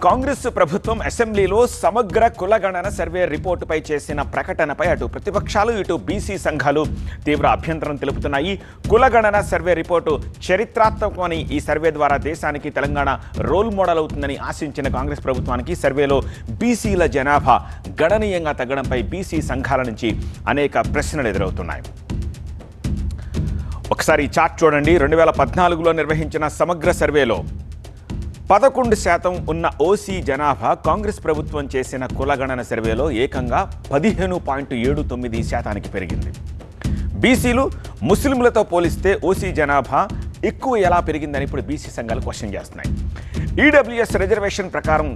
కాంగ్రెస్ ప్రభుత్వం అసెంబ్లీలో సమగ్ర కులగణన సర్వే రిపోర్టుపై చేసిన ప్రకటనపై అటు ప్రతిపక్షాలు ఇటు బీసీ సంఘాలు తీవ్ర అభ్యంతరం తెలుపుతున్నాయి. కులగణన సర్వే రిపోర్టు చరిత్రాత్మకమని, ఈ సర్వే ద్వారా దేశానికి తెలంగాణ రోల్ మోడల్ అవుతుందని ఆశించిన కాంగ్రెస్ ప్రభుత్వానికి సర్వేలో బీసీల జనాభా గణనీయంగా తగ్గడంపై బీసీ సంఘాల నుంచి అనేక ప్రశ్నలు ఎదురవుతున్నాయి. ఒకసారి ఈ చార్ట్ చూడండి. 2014లో నిర్వహించిన సమగ్ర సర్వేలో 11% ఉన్న ఓసీ జనాభా కాంగ్రెస్ ప్రభుత్వం చేసిన కులగణన సర్వేలో ఏకంగా 15.79% పెరిగింది. బీసీలు ముస్లింలతో పోలిస్తే ఓసీ జనాభా ఎక్కువ ఎలా పెరిగిందని ఇప్పుడు బీసీ సంఘాలు క్వశ్చన్ చేస్తున్నాయి. ఈడబ్ల్యూఎస్ రిజర్వేషన్ ప్రకారం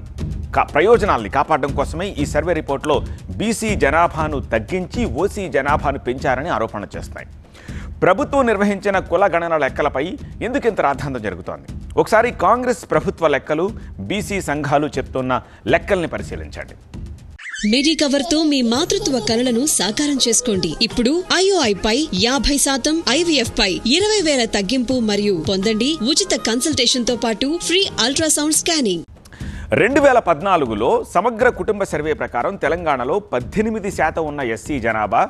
ప్రయోజనాల్ని కాపాడడం కోసమే ఈ సర్వే రిపోర్ట్లో బీసీ జనాభాను తగ్గించి ఓసీ జనాభాను పెంచారని ఆరోపణ చేస్తున్నాయి. ప్రభుత్వం నిర్వహించిన కుల గణన లెక్కలపై ఎందుకు ఇంత రాద్ధాంతం జరుగుతోంది? ఒకసారి కాంగ్రెస్ ప్రభుత్వ లెక్కలు, బీసీ సంఘాలు చెప్తున్న లెక్కల్ని పరిశీలించండి. మిడి కవర్ తో మీ మాతృత్వ కలలను సాకారం చేసుకోండి. ఇప్పుడు IOI పై 50%, IVF పై 20,000 తగ్గింపు మరియు పొందండి ఉచిత కన్సల్టేషన్ తో పాటు ఫ్రీ అల్ట్రాసౌండ్ స్కానింగ్. 2014లో సమగ్ర కుటుంబ సర్వే ప్రకారం తెలంగాణలో 18% ఉన్న ఎస్సీ జనాభా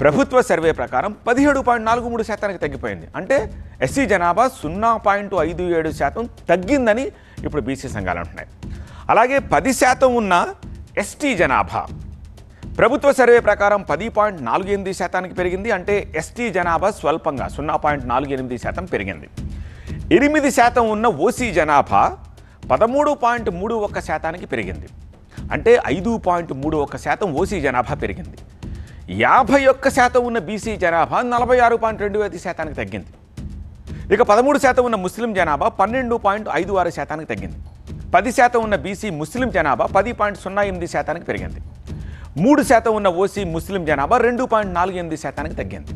ప్రభుత్వ సర్వే ప్రకారం 17.43% తగ్గిపోయింది. అంటే ఎస్సీ జనాభా 0.57% తగ్గిందని ఇప్పుడు బీసీ సంఘాలు అంటున్నాయి. అలాగే 10% ఉన్న ఎస్టీ జనాభా ప్రభుత్వ సర్వే ప్రకారం 10.48% పెరిగింది. అంటే ఎస్టీ జనాభా స్వల్పంగా 0.48% పెరిగింది. 8% ఉన్న ఓసీ జనాభా 13.31% పెరిగింది. అంటే 5.31% ఓసీ జనాభా పెరిగింది. 51% ఉన్న బీసీ జనాభా 46.25% తగ్గింది. ఇక 13% ఉన్న ముస్లిం జనాభా 12.56% తగ్గింది. 10% ఉన్న బీసీ ముస్లిం జనాభా 10.08% పెరిగింది. 3% ఉన్న ఓసీ ముస్లిం జనాభా 2.48% తగ్గింది.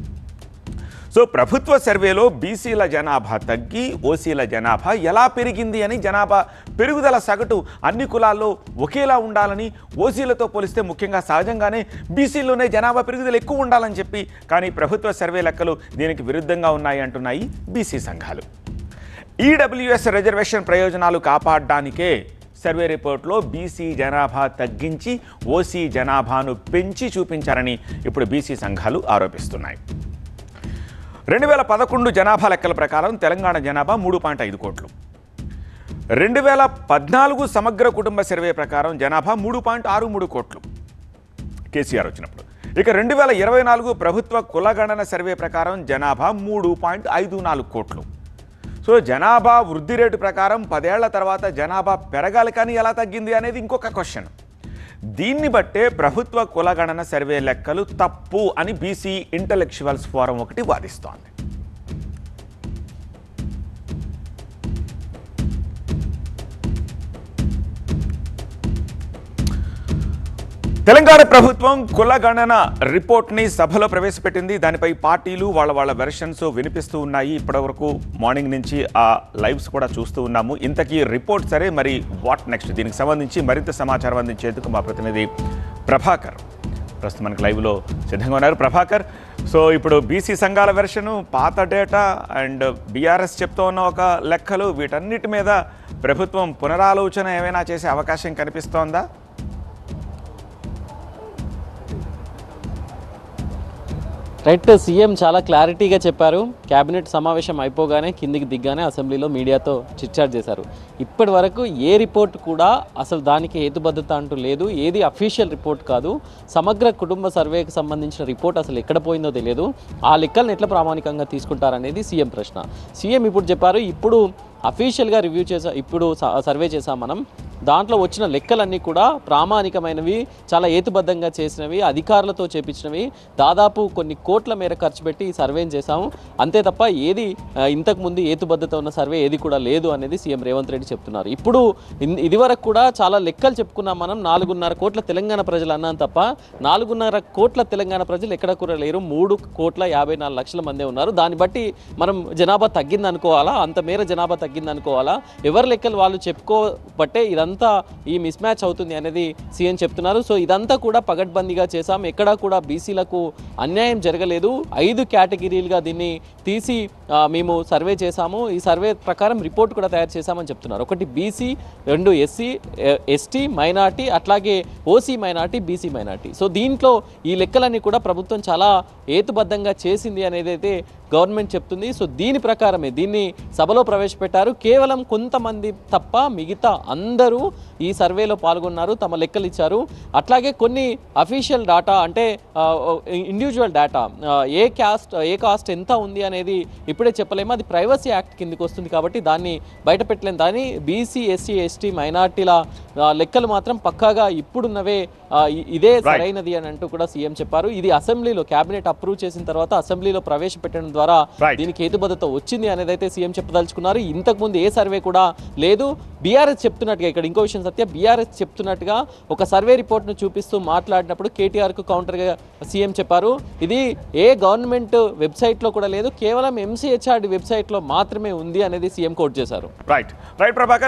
సో ప్రభుత్వ సర్వేలో బీసీల జనాభా తగ్గి ఓసీల జనాభా ఎలా పెరిగింది అని, జనాభా పెరుగుదల సగటు అన్ని కులాల్లో ఒకేలా ఉండాలని, ఓసీలతో పోలిస్తే ముఖ్యంగా సహజంగానే బీసీలోనే జనాభా పెరుగుదల ఎక్కువ ఉండాలని చెప్పి, కానీ ప్రభుత్వ సర్వే లెక్కలు దీనికి విరుద్ధంగా ఉన్నాయి అంటున్నాయి బీసీ సంఘాలు. ఈడబ్ల్యూఎస్ రిజర్వేషన్ ప్రయోజనాలు కాపాడడానికే సర్వే రిపోర్ట్లో బీసీ జనాభా తగ్గించి ఓసీ జనాభాను పెంచి చూపించారని ఇప్పుడు బీసీ సంఘాలు ఆరోపిస్తున్నాయి. 2011 జనాభా లెక్కల ప్రకారం తెలంగాణ జనాభా 3.5 కోట్లు. 2014 సమగ్ర కుటుంబ సర్వే ప్రకారం జనాభా 3.63 కోట్లు కేసీఆర్ వచ్చినప్పుడు. ఇక 2024 ప్రభుత్వ కులగణన సర్వే ప్రకారం జనాభా 3.54 కోట్లు. సో జనాభా వృద్ధి రేటు ప్రకారం 10 ఏళ్ల తర్వాత జనాభా పెరగాలి, కానీ ఎలా తగ్గింది అనేది ఇంకొక క్వశ్చన్. దీన్ని బట్టే ప్రభుత్వ కులగణన సర్వే లెక్కలు తప్పు అని బీసీ ఇంటలెక్చువల్స్ ఫోరం ఒకటి వాదిస్తోంది. తెలంగాణ ప్రభుత్వం కులగణన రిపోర్ట్ని సభలో ప్రవేశపెట్టింది. దానిపై పార్టీలు వాళ్ళ వెర్షన్స్ వినిపిస్తూ ఉన్నాయి. ఇప్పటివరకు మార్నింగ్ నుంచి ఆ లైవ్స్ కూడా చూస్తూ ఉన్నాము. ఇంతకీ రిపోర్ట్ సరే, మరి వాట్ నెక్స్ట్? దీనికి సంబంధించి మరింత సమాచారం అందించేందుకు మా ప్రతినిధి ప్రభాకర్ ప్రస్తుతం మనకి లైవ్లో సిద్ధంగా ఉన్నారు. ప్రభాకర్, సో ఇప్పుడు బీసీ సంఘాల వెర్షను, పాత డేటా అండ్ బీఆర్ఎస్ చెప్తూ ఉన్న ఒక లెక్కలు, వీటన్నిటి మీద ప్రభుత్వం పునరాలోచన ఏమైనా చేసే అవకాశం కనిపిస్తోందా? రైట్, సీఎం చాలా క్లారిటీగా చెప్పారు. క్యాబినెట్ సమావేశం అయిపోగానే కిందికి దిగ్గానే అసెంబ్లీలో మీడియాతో చిట్చాట్ చేశారు. ఇప్పటి వరకు ఏ రిపోర్ట్ కూడా అసలు దానికి హేతుబద్ధత అంటూ లేదు. ఏది అఫీషియల్ రిపోర్ట్ కాదు. సమగ్ర కుటుంబ సర్వేకి సంబంధించిన రిపోర్ట్ అసలు ఎక్కడ పోయిందో తెలియదు. ఆ లెక్కలను ఎట్లా ప్రామాణికంగా తీసుకుంటారనేది సీఎం ప్రశ్న. సీఎం ఇప్పుడు చెప్పారు, ఇప్పుడు అఫీషియల్గా రివ్యూ ఇప్పుడు సర్వే చేసాం మనం. దాంట్లో వచ్చిన లెక్కలన్నీ కూడా ప్రామాణికమైనవి, చాలా హేతుబద్ధంగా చేసినవి, అధికారులతో చేపించినవి. దాదాపు కొన్ని కోట్ల మేర ఖర్చు పెట్టి ఈ సర్వేని చేశాము. అంతే తప్ప ఏది ఇంతకుముందు హేతుబద్ధత ఉన్న సర్వే ఏది కూడా లేదు అనేది సీఎం రేవంత్ రెడ్డి చెప్తున్నారు. ఇప్పుడు ఇదివరకు కూడా చాలా లెక్కలు చెప్పుకున్నాం మనం. 4.5 కోట్ల తెలంగాణ ప్రజలు అన్నాం తప్ప 4.5 కోట్ల తెలంగాణ ప్రజలు ఎక్కడ కూడా లేరు. 3.54 లక్షల మందే ఉన్నారు. దాన్ని బట్టి మనం జనాభా తగ్గిందనుకోవాలా? అంత మేర జనాభా తగ్గిందనుకోవాలా? ఎవరి లెక్కలు వాళ్ళు చెప్పుకోబట్టే ఇదంతా ఇదంతా ఈ మిస్ మ్యాచ్ అవుతుంది అనేది సీఎం చెప్తున్నారు. సో ఇదంతా కూడా పగడ్బందీగా చేశాం, ఎక్కడా కూడా బీసీలకు అన్యాయం జరగలేదు, 5 కేటగిరీలుగా దీన్ని తీసి మేము సర్వే చేశాము, ఈ సర్వే ప్రకారం రిపోర్ట్ కూడా తయారు చేశామని చెప్తున్నారు. ఒకటి బీసీ, 2 ఎస్సీ ఎస్టీ మైనార్టీ, అట్లాగే OC minority, BC minority. So దీంట్లో ఈ లెక్కలన్నీ కూడా ప్రభుత్వం చాలా హేతుబద్ధంగా చేసింది అనేది అయితే గవర్నమెంట్ చెప్తుంది. సో దీని ప్రకారమే దీన్ని సభలో ప్రవేశపెట్టారు. కేవలం కొంతమంది తప్ప మిగతా అందరూ ఈ సర్వేలో పాల్గొన్నారు, తమ లెక్కలు ఇచ్చారు. అట్లాగే కొన్ని అఫీషియల్ డాటా అంటే ఇండివిజువల్ డేటా ఏ కాస్ట్ ఎంత ఉంది అనేది ఇప్పుడే చెప్పలేము, అది ప్రైవసీ యాక్ట్ కిందకి వస్తుంది కాబట్టి దాన్ని బయట పెట్టలేము. దాన్ని బీసీ ఎస్సీ ఎస్టీ మైనార్టీల లెక్కలు మాత్రం పక్కాగా ఇప్పుడున్నవే ఇదే సరైనది అని అంటూ కూడా సీఎం చెప్పారు. ఇది అసెంబ్లీలో క్యాబినెట్ అప్రూవ్ చేసిన తర్వాత అసెంబ్లీలో ప్రవేశపెట్టడం ద్వారా దీనికి హేతుబద్ధత వచ్చింది అనేది అయితే సీఎం చెప్పదలుచుకున్నారు. ఇంతకుముందు ఏ సర్వే కూడా లేదు. బీఆర్ఎస్ చెప్తున్నట్టుగా, ఇక్కడ ఇంకో విషయం సత్య, బీఆర్ఎస్ చెప్తున్నట్టుగా ఒక సర్వే రిపోర్ట్ను చూపిస్తూ మాట్లాడినప్పుడు కేటీఆర్కు కౌంటర్గా సీఎం చెప్పారు, ఇది ఏ గవర్నమెంట్ వెబ్సైట్లో కూడా లేదు, కేవలం ఎంసీహెచ్ఆర్డి వెబ్సైట్లో మాత్రమే ఉంది అనేది సీఎం కోట్ చేశారు. రైట్ ప్రభాకర్.